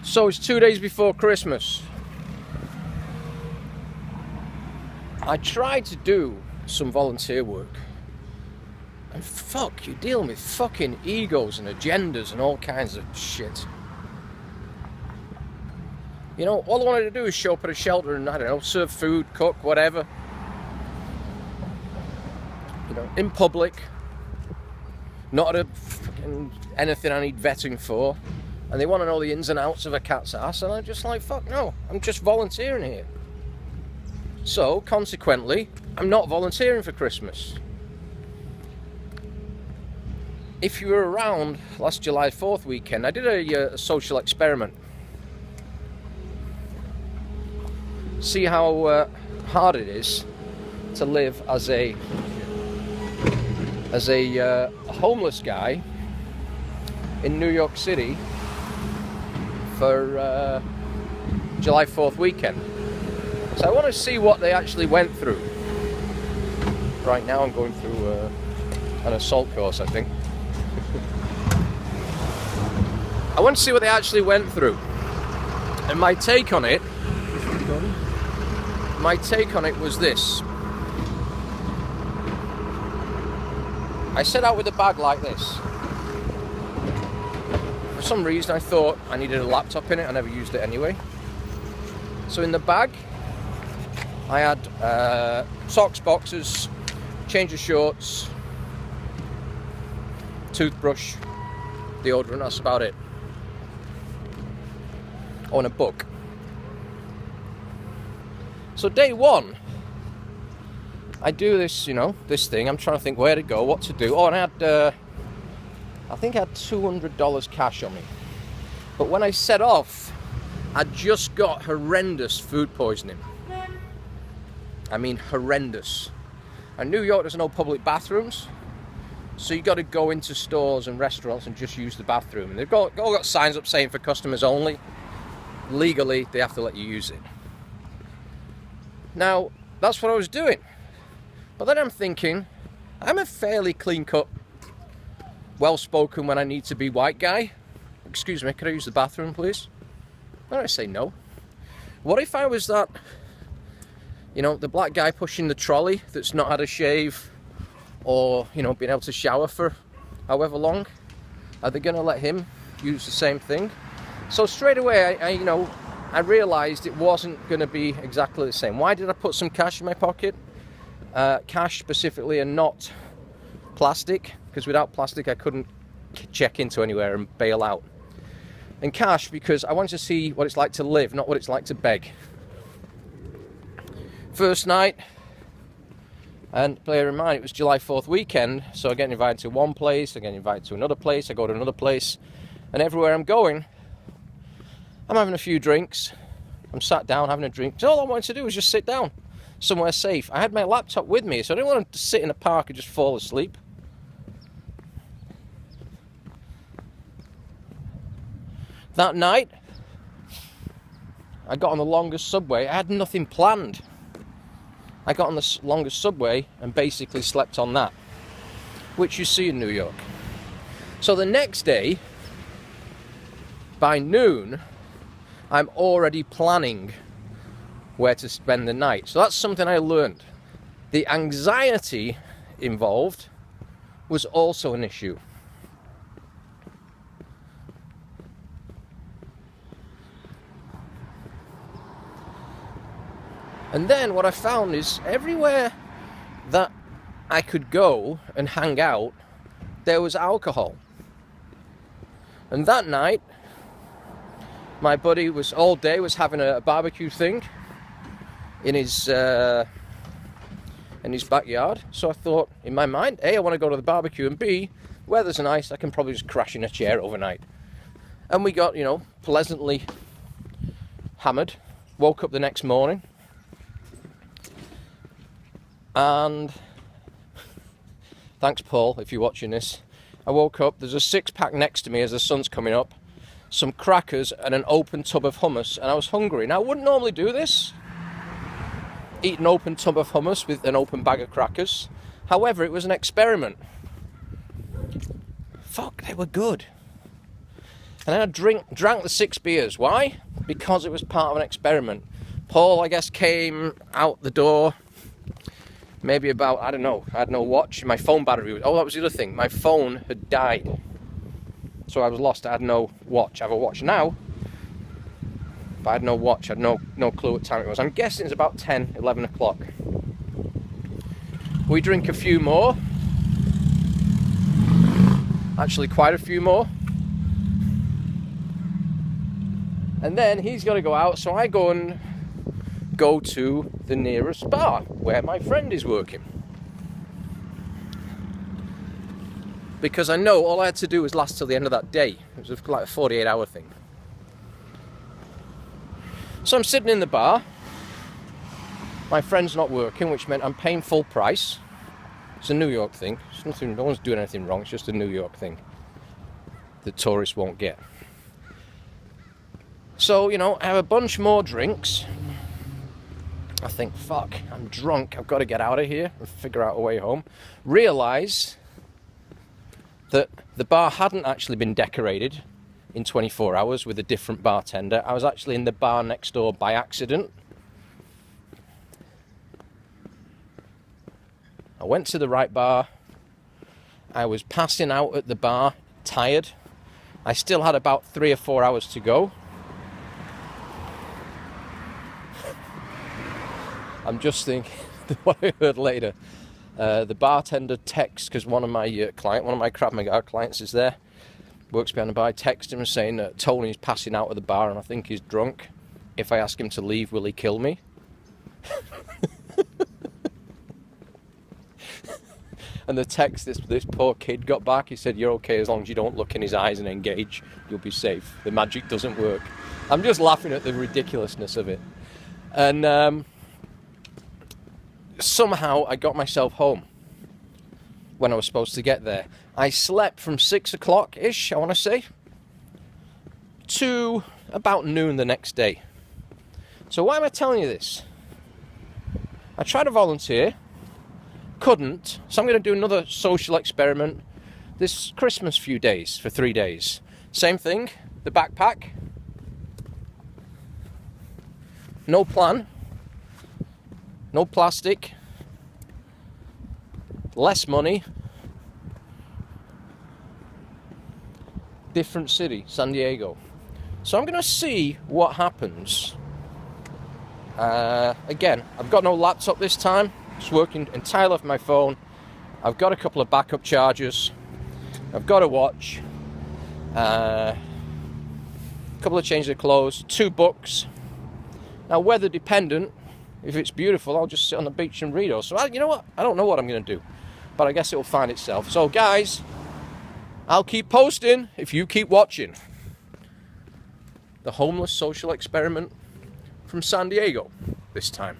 So it's 2 days before Christmas. I tried to do some volunteer work. And fuck, you're dealing with fucking egos and agendas and all kinds of shit. You know, all I wanted to do is show up at a shelter and, I don't know, serve food, cook, whatever. You know, in public. Not at anything I need vetting for. And they want to know the ins and outs of a cat's ass. And I'm just like, fuck no, I'm just volunteering here. So, consequently, I'm not volunteering for Christmas. If you were around last July 4th weekend, I did a social experiment. See how hard it is to live as a homeless guy in New York City for July 4th weekend. So I want to see what they actually went through. Right now I'm going through an assault course, I think. I want to see what they actually went through. And my take on it was this. I set out with a bag like this. For some reason I thought I needed a laptop in it. I never used it anyway. So in the bag I had socks, boxers, change of shorts, toothbrush, deodorant, that's about it. Oh, and a book. So day one, I do this, this thing. I'm trying to think where to go, what to do. Oh, and I think I had $200 cash on me. But when I set off, I just got horrendous food poisoning. I mean, horrendous. And New York, there's no public bathrooms. So you got to go into stores and restaurants and just use the bathroom. And they've all got signs up saying for customers only. Legally, they have to let you use it. Now, that's what I was doing. But then I'm thinking, I'm a fairly clean-cut, well-spoken when I need to be white guy. Excuse me, could I use the bathroom, please? Then I say no. What if I was that, the black guy pushing the trolley that's not had a shave or, being able to shower for however long? Are they going to let him use the same thing? So straight away, I realised it wasn't going to be exactly the same. Why did I put some cash in my pocket? Cash specifically and not plastic, because without plastic I couldn't check into anywhere and bail out. And cash because I wanted to see what it's like to live, not what it's like to beg. First night, and bear in mind it was July 4th weekend, so I get invited to one place, I get invited to another place, I go to another place, and everywhere I'm going, I'm having a few drinks. I'm sat down having a drink. So all I wanted to do was just sit down somewhere safe. I had my laptop with me, so I didn't want to sit in a park and just fall asleep. That night, I got on the longest subway. I had nothing planned. I got on the longest subway and basically slept on that, which you see in New York. So the next day, by noon, I'm already planning where to spend the night. So that's something I learned. The anxiety involved was also an issue. And then what I found is everywhere that I could go and hang out, there was alcohol. And that night, my buddy was having a barbecue thing in his backyard. So I thought, in my mind, A, I want to go to the barbecue, and B, weather's nice, I can probably just crash in a chair overnight. And we got, pleasantly hammered. Woke up the next morning. And thanks, Paul, if you're watching this. I woke up, there's a 6-pack next to me as the sun's coming up, some crackers and an open tub of hummus, and I was hungry. Now, I wouldn't normally do this, eat an open tub of hummus with an open bag of crackers. However, it was an experiment. Fuck, they were good. And then I drank the 6 beers. Why? Because it was part of an experiment. Paul, I guess, came out the door maybe about, I don't know, I had no watch. My phone battery was, oh, that was the other thing. My phone had died. So I was lost. I had no watch. I have a watch now, but I had no watch. I had no clue what time it was. I'm guessing it's about 10, 11 o'clock. We drink a few more. Actually, quite a few more. And then he's got to go out, so I go to the nearest bar where my friend is working. Because I know all I had to do was last till the end of that day. It was like a 48-hour thing. So I'm sitting in the bar. My friend's not working, which meant I'm paying full price. It's a New York thing. It's nothing, no one's doing anything wrong. It's just a New York thing that tourists won't get. So, you know, I have a bunch more drinks. I think, fuck, I'm drunk. I've got to get out of here and figure out a way home. Realise that the bar hadn't actually been decorated in 24 hours with a different bartender. I was actually in the bar next door by accident. I went to the right bar. I was passing out at the bar, tired. I still had about 3 or 4 hours to go. I'm just thinking, what I heard later, the bartender texts, because one of my Krav Maga clients is there, works behind the bar, I text him saying that Tony's passing out at the bar and I think he's drunk. If I ask him to leave, will he kill me? And the text this poor kid got back, he said, you're okay as long as you don't look in his eyes and engage, you'll be safe. The magic doesn't work. I'm just laughing at the ridiculousness of it. And somehow I got myself home when I was supposed to get there. I slept from 6 o'clock-ish, I want to say, to about noon the next day. So why am I telling you this? I tried to volunteer, couldn't, so I'm going to do another social experiment this Christmas few days, for 3 days. Same thing, the backpack. No plan. No plastic. Less money. Different city, San Diego. So I'm going to see what happens. Again, I've got no laptop this time. It's working entirely off my phone. I've got a couple of backup chargers. I've got a watch. A couple of changes of clothes. 2 books. Now, weather dependent. If it's beautiful, I'll just sit on the beach and read. So, you know what? I don't know what I'm going to do. But I guess it'll find itself. So, guys, I'll keep posting if you keep watching. The homeless social experiment from San Diego this time.